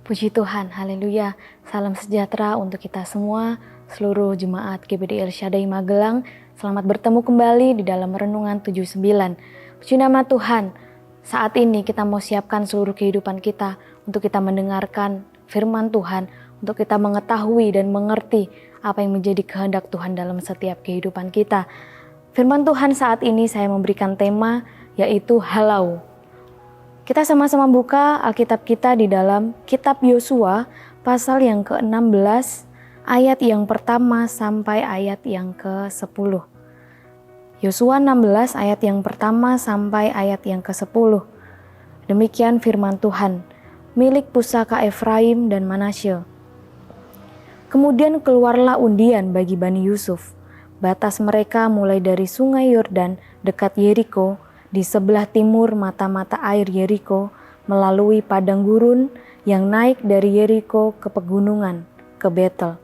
Puji Tuhan, haleluya. Salam sejahtera untuk kita semua, seluruh jemaat GBD El Shaddai Magelang. Selamat bertemu kembali di dalam Renungan 79. Puji nama Tuhan, saat ini kita mau siapkan seluruh kehidupan kita untuk kita mendengarkan firman Tuhan, untuk kita mengetahui dan mengerti apa yang menjadi kehendak Tuhan dalam setiap kehidupan kita. Firman Tuhan saat ini saya memberikan tema yaitu halau. Kita sama-sama buka Alkitab kita di dalam Kitab Yosua pasal yang ke-16 ayat yang pertama sampai ayat yang ke-10. Yosua 16 ayat yang pertama sampai ayat yang ke-10. Demikian firman Tuhan, milik pusaka Efraim dan Manasye. Kemudian keluarlah undian bagi Bani Yusuf. Batas mereka mulai dari sungai Yordan dekat Yeriko, di sebelah timur mata-mata air Yeriko, melalui padang gurun yang naik dari Yeriko ke pegunungan, ke Betel.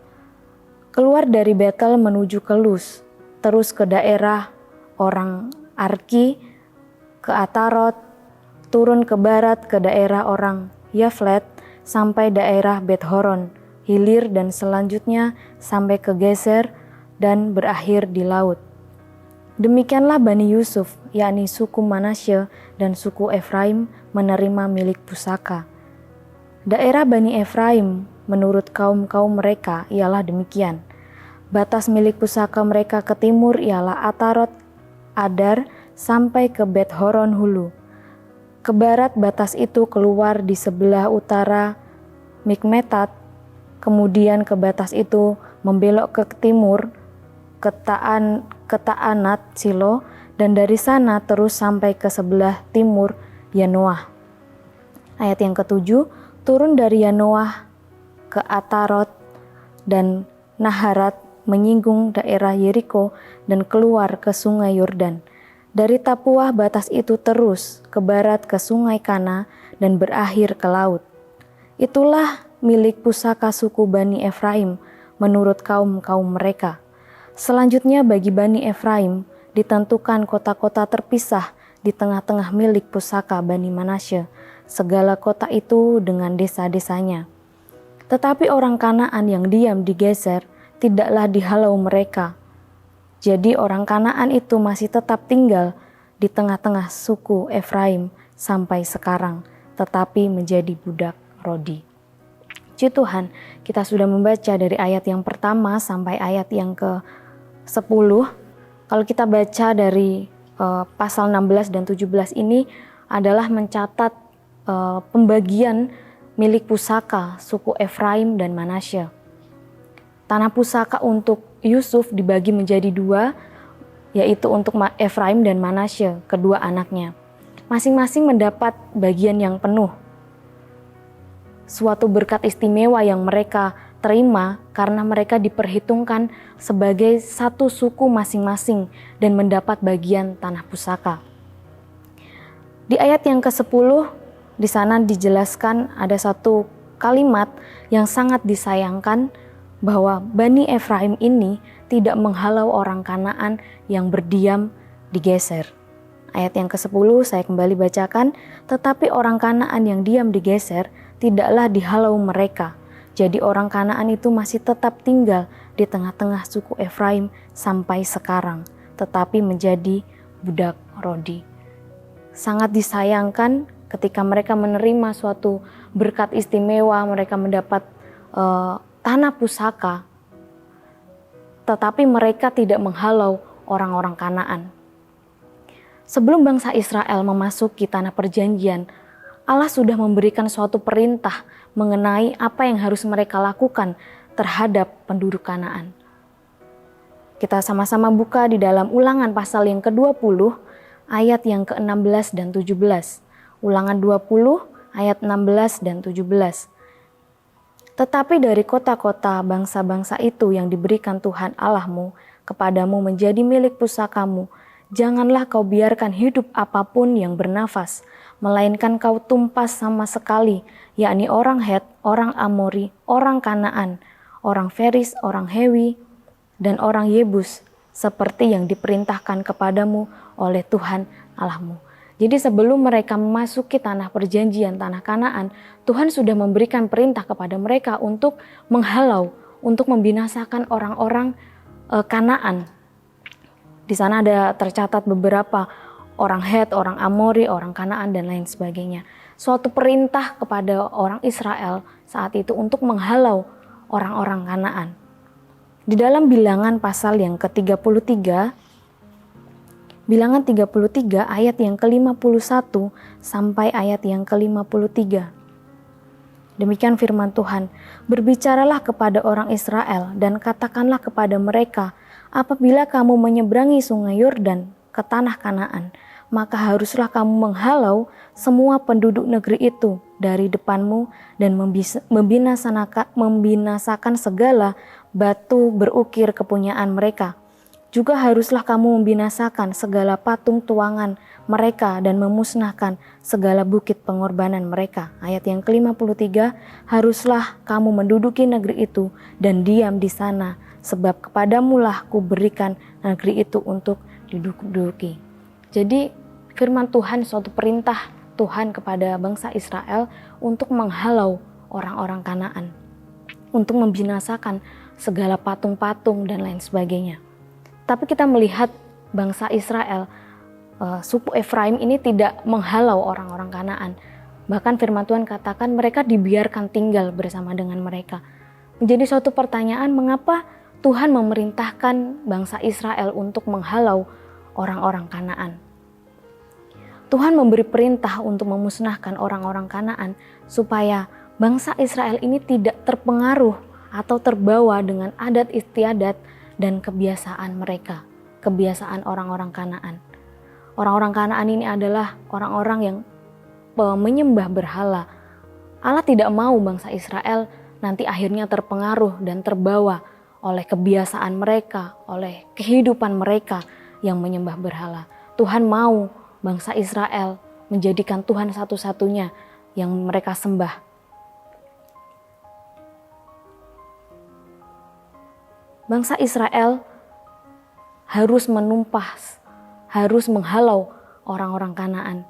Keluar dari Betel menuju ke Luz, terus ke daerah orang Arki, ke Atarot, turun ke barat ke daerah orang Yaflet, sampai daerah Bet-Horon, hilir dan selanjutnya sampai ke Geser dan berakhir di laut. Demikianlah Bani Yusuf, yakni suku Manasye dan suku Efraim menerima milik pusaka. Daerah Bani Efraim menurut kaum-kaum mereka ialah demikian. Batas milik pusaka mereka ke timur ialah Atarot Adar sampai ke Bet-Horon Hulu. Ke barat batas itu keluar di sebelah utara Mikmetat, kemudian ke batas itu membelok ke timur ke Taanat Silo, dan dari sana terus sampai ke sebelah timur Yanoah. Ayat yang ke-7, turun dari Yanoah ke Atarot dan Naharat, menyinggung daerah Yeriko dan keluar ke sungai Yordan. Dari Tapuah batas itu terus ke barat ke sungai Kana dan berakhir ke laut. Itulah milik pusaka suku Bani Efraim menurut kaum-kaum mereka. Selanjutnya bagi Bani Efraim ditentukan kota-kota terpisah di tengah-tengah milik pusaka Bani Manasye, segala kota itu dengan desa-desanya. Tetapi orang Kanaan yang diam di Geser tidaklah dihalau mereka. Jadi orang Kanaan itu masih tetap tinggal di tengah-tengah suku Efraim sampai sekarang, tetapi menjadi budak Rodi. Puji Tuhan, kita sudah membaca dari ayat yang pertama sampai ayat yang ke-10. Kalau kita baca dari pasal 16 dan 17 ini adalah mencatat pembagian milik pusaka suku Efraim dan Manasye. Tanah pusaka untuk Yusuf dibagi menjadi dua, yaitu untuk Efraim dan Manasye, kedua anaknya. Masing-masing mendapat bagian yang penuh. Suatu berkat istimewa yang mereka terima karena mereka diperhitungkan sebagai satu suku masing-masing dan mendapat bagian tanah pusaka. Di ayat yang ke-10 di sana dijelaskan ada satu kalimat yang sangat disayangkan, bahwa Bani Efraim ini tidak menghalau orang Kanaan yang berdiam di Geser. Ayat yang ke-10 saya kembali bacakan, tetapi orang Kanaan yang diam di Geser tidaklah dihalau mereka. Jadi orang Kanaan itu masih tetap tinggal di tengah-tengah suku Efraim sampai sekarang, tetapi menjadi budak Rodi. Sangat disayangkan ketika mereka menerima suatu berkat istimewa, mereka mendapat tanah pusaka, tetapi mereka tidak menghalau orang-orang Kanaan. Sebelum bangsa Israel memasuki tanah perjanjian, Allah sudah memberikan suatu perintah mengenai apa yang harus mereka lakukan terhadap penduduk Kanaan. Kita sama-sama buka di dalam Ulangan pasal yang ke-20 ayat yang ke-16 dan 17. Ulangan 20 ayat 16 dan 17. Tetapi dari kota-kota bangsa-bangsa itu yang diberikan Tuhan Allahmu kepadamu menjadi milik pusakamu, janganlah kau biarkan hidup apapun yang bernafas, melainkan kau tumpas sama sekali, yakni orang Het, orang Amori, orang Kanaan, orang Feris, orang Hewi, dan orang Yebus, seperti yang diperintahkan kepadamu oleh Tuhan Allahmu. Jadi sebelum mereka memasuki tanah perjanjian, tanah Kanaan, Tuhan sudah memberikan perintah kepada mereka untuk menghalau, untuk membinasakan orang-orang Kanaan. Di sana ada tercatat beberapa orang Het, orang Amori, orang Kanaan, dan lain sebagainya. Suatu perintah kepada orang Israel saat itu untuk menghalau orang-orang Kanaan. Di dalam Bilangan pasal yang ke-33, Bilangan 33 ayat yang ke-51 sampai ayat yang ke-53. Demikian firman Tuhan, berbicaralah kepada orang Israel dan katakanlah kepada mereka, apabila kamu menyeberangi sungai Yordan ke tanah Kanaan, maka haruslah kamu menghalau semua penduduk negeri itu dari depanmu dan membinasakan segala batu berukir kepunyaan mereka. Juga haruslah kamu membinasakan segala patung tuangan mereka dan memusnahkan segala bukit pengorbanan mereka. Ayat yang ke-53, haruslah kamu menduduki negeri itu dan diam di sana, sebab kepadamulah kuberikan negeri itu untuk diduduki. Jadi firman Tuhan, suatu perintah Tuhan kepada bangsa Israel untuk menghalau orang-orang Kanaan, untuk membinasakan segala patung-patung dan lain sebagainya. Tapi kita melihat bangsa Israel, suku Efraim ini tidak menghalau orang-orang Kanaan. Bahkan firman Tuhan katakan mereka dibiarkan tinggal bersama dengan mereka. Menjadi suatu pertanyaan, mengapa Tuhan memerintahkan bangsa Israel untuk menghalau orang-orang Kanaan? Tuhan memberi perintah untuk memusnahkan orang-orang Kanaan supaya bangsa Israel ini tidak terpengaruh atau terbawa dengan adat istiadat dan kebiasaan mereka, kebiasaan orang-orang Kanaan. Orang-orang Kanaan ini adalah orang-orang yang menyembah berhala. Allah tidak mau bangsa Israel nanti akhirnya terpengaruh dan terbawa oleh kebiasaan mereka, oleh kehidupan mereka yang menyembah berhala. Tuhan mau bangsa Israel menjadikan Tuhan satu-satunya yang mereka sembah. Bangsa Israel harus menumpas, harus menghalau orang-orang Kanaan.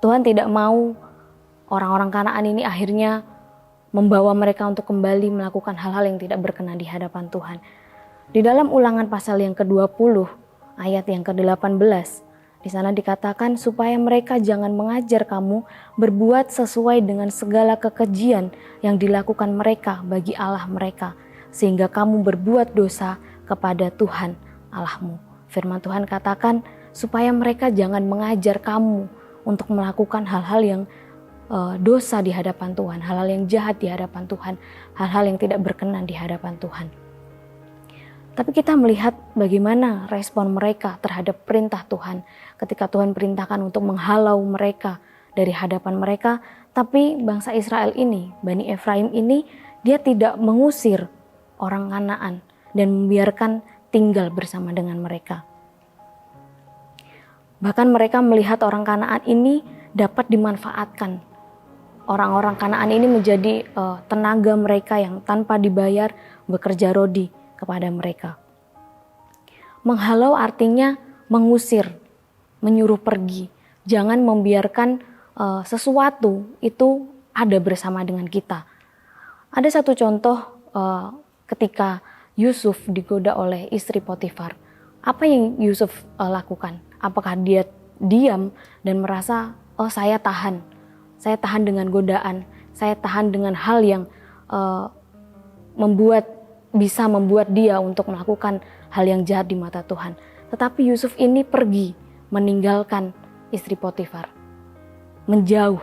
Tuhan tidak mau orang-orang Kanaan ini akhirnya membawa mereka untuk kembali melakukan hal-hal yang tidak berkenan di hadapan Tuhan. Di dalam Ulangan pasal yang ke-20, ayat yang ke-18, di sana dikatakan supaya mereka jangan mengajar kamu berbuat sesuai dengan segala kekejian yang dilakukan mereka bagi Allah mereka, sehingga kamu berbuat dosa kepada Tuhan Allahmu. Firman Tuhan katakan supaya mereka jangan mengajar kamu untuk melakukan hal-hal yang dosa di hadapan Tuhan, hal-hal yang jahat di hadapan Tuhan, hal-hal yang tidak berkenan di hadapan Tuhan. Tapi kita melihat bagaimana respon mereka terhadap perintah Tuhan ketika Tuhan perintahkan untuk menghalau mereka dari hadapan mereka. Tapi bangsa Israel ini, Bani Efraim ini, dia tidak mengusir orang Kanaan dan membiarkan tinggal bersama dengan mereka. Bahkan mereka melihat orang Kanaan ini dapat dimanfaatkan. Orang-orang Kanaan ini menjadi tenaga mereka yang tanpa dibayar bekerja rodi kepada mereka. Menghalau artinya mengusir, menyuruh pergi. Jangan membiarkan sesuatu itu ada bersama dengan kita. Ada satu contoh ketika Yusuf digoda oleh istri Potifar. Apa yang Yusuf lakukan? Apakah dia diam dan merasa, oh saya tahan dengan godaan, saya tahan dengan hal yang bisa membuat dia untuk melakukan hal yang jahat di mata Tuhan. Tetapi Yusuf ini pergi meninggalkan istri Potifar, menjauh.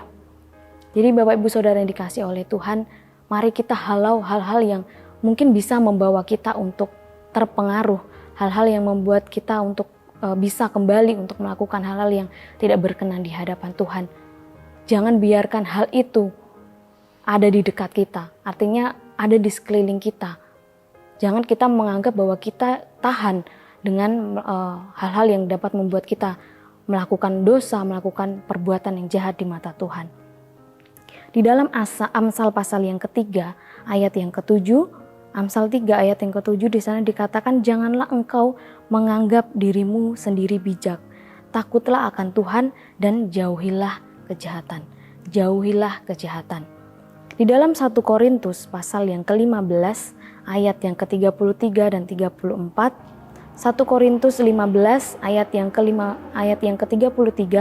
Jadi Bapak Ibu Saudara yang dikasihi oleh Tuhan, mari kita halau hal-hal yang mungkin bisa membawa kita untuk terpengaruh, hal-hal yang membuat kita untuk bisa kembali untuk melakukan hal-hal yang tidak berkenan di hadapan Tuhan. Jangan biarkan hal itu ada di dekat kita, artinya ada di sekeliling kita. Jangan kita menganggap bahwa kita tahan dengan hal-hal yang dapat membuat kita melakukan dosa, melakukan perbuatan yang jahat di mata Tuhan. Di dalam Amsal pasal yang ketiga, ayat yang ke-7, Amsal 3 ayat yang ke-7 di sana dikatakan, janganlah engkau menganggap dirimu sendiri bijak, takutlah akan Tuhan dan jauhilah kejahatan. Jauhilah kejahatan. Di dalam 1 Korintus pasal yang ke-15 ayat yang ke-33 dan 34, 1 Korintus 15 ayat yang ke-33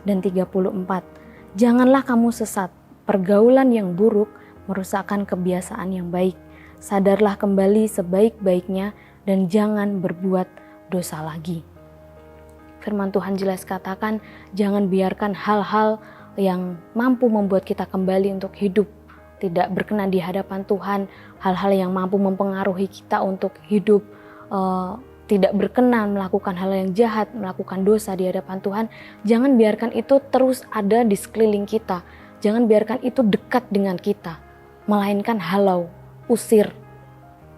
dan 34. Janganlah kamu sesat, pergaulan yang buruk merusakkan kebiasaan yang baik. Sadarlah kembali sebaik-baiknya dan jangan berbuat dosa lagi. Firman Tuhan jelas katakan, jangan biarkan hal-hal yang mampu membuat kita kembali untuk hidup tidak berkenan di hadapan Tuhan, hal-hal yang mampu mempengaruhi kita untuk hidup tidak berkenan, melakukan hal yang jahat, melakukan dosa di hadapan Tuhan. Jangan biarkan itu terus ada di sekeliling kita. Jangan biarkan itu dekat dengan kita, melainkan halau, usir,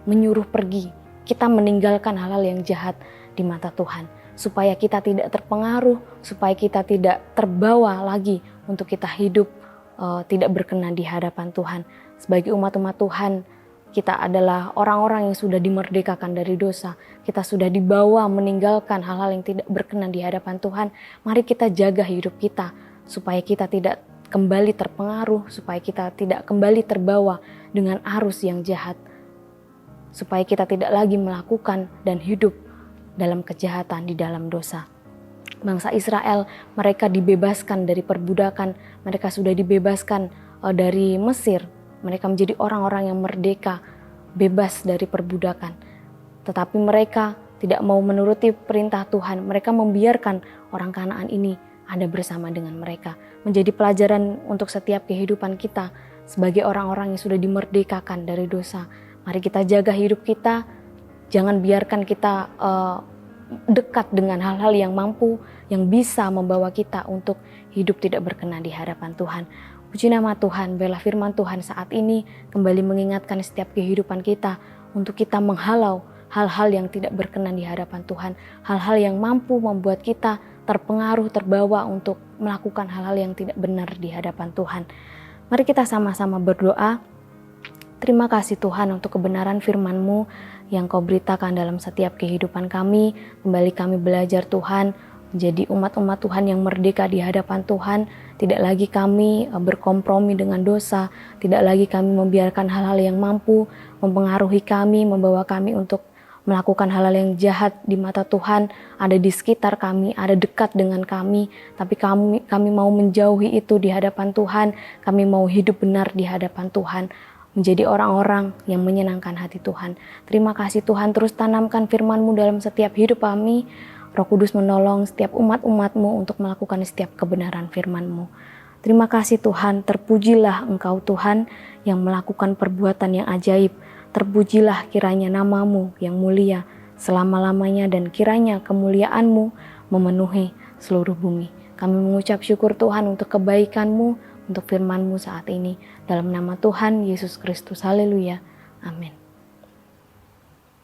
menyuruh pergi. Kita meninggalkan hal-hal yang jahat di mata Tuhan, supaya kita tidak terpengaruh, supaya kita tidak terbawa lagi untuk kita hidup tidak berkenan di hadapan Tuhan. Sebagai umat-umat Tuhan, kita adalah orang-orang yang sudah dimerdekakan dari dosa. Kita sudah dibawa meninggalkan hal-hal yang tidak berkenan di hadapan Tuhan. Mari kita jaga hidup kita supaya kita tidak kembali terpengaruh, supaya kita tidak kembali terbawa dengan arus yang jahat, supaya kita tidak lagi melakukan dan hidup dalam kejahatan di dalam dosa. Bangsa Israel, mereka dibebaskan dari perbudakan, mereka sudah dibebaskan dari Mesir, mereka menjadi orang-orang yang merdeka, bebas dari perbudakan. Tetapi mereka tidak mau menuruti perintah Tuhan, mereka membiarkan orang Kanaan ini ada bersama dengan mereka. Menjadi pelajaran untuk setiap kehidupan kita sebagai orang-orang yang sudah dimerdekakan dari dosa. Mari kita jaga hidup kita, jangan biarkan kita dekat dengan hal-hal yang mampu, yang bisa membawa kita untuk hidup tidak berkenan di hadapan Tuhan. Puji nama Tuhan, biarlah firman Tuhan saat ini kembali mengingatkan setiap kehidupan kita untuk kita menghalau hal-hal yang tidak berkenan di hadapan Tuhan, hal-hal yang mampu membuat kita terpengaruh, terbawa untuk melakukan hal-hal yang tidak benar di hadapan Tuhan. Mari kita sama-sama berdoa. Terima kasih Tuhan untuk kebenaran firman-Mu yang Kau beritakan dalam setiap kehidupan kami. Kembali kami belajar Tuhan, menjadi umat-umat Tuhan yang merdeka di hadapan Tuhan. Tidak lagi kami berkompromi dengan dosa, tidak lagi kami membiarkan hal-hal yang mampu mempengaruhi kami, membawa kami untuk melakukan hal-hal yang jahat di mata Tuhan, ada di sekitar kami, ada dekat dengan kami, tapi kami mau menjauhi itu di hadapan Tuhan, kami mau hidup benar di hadapan Tuhan, menjadi orang-orang yang menyenangkan hati Tuhan. Terima kasih Tuhan, terus tanamkan firman-Mu dalam setiap hidup kami. Roh Kudus menolong setiap umat-umat-Mu untuk melakukan setiap kebenaran firman-Mu. Terima kasih Tuhan, terpujilah Engkau Tuhan yang melakukan perbuatan yang ajaib. Terpujilah kiranya nama-Mu yang mulia selama-lamanya dan kiranya kemuliaan-Mu memenuhi seluruh bumi. Kami mengucap syukur Tuhan untuk kebaikan-Mu, untuk firman-Mu saat ini. Dalam nama Tuhan Yesus Kristus, haleluya, amin.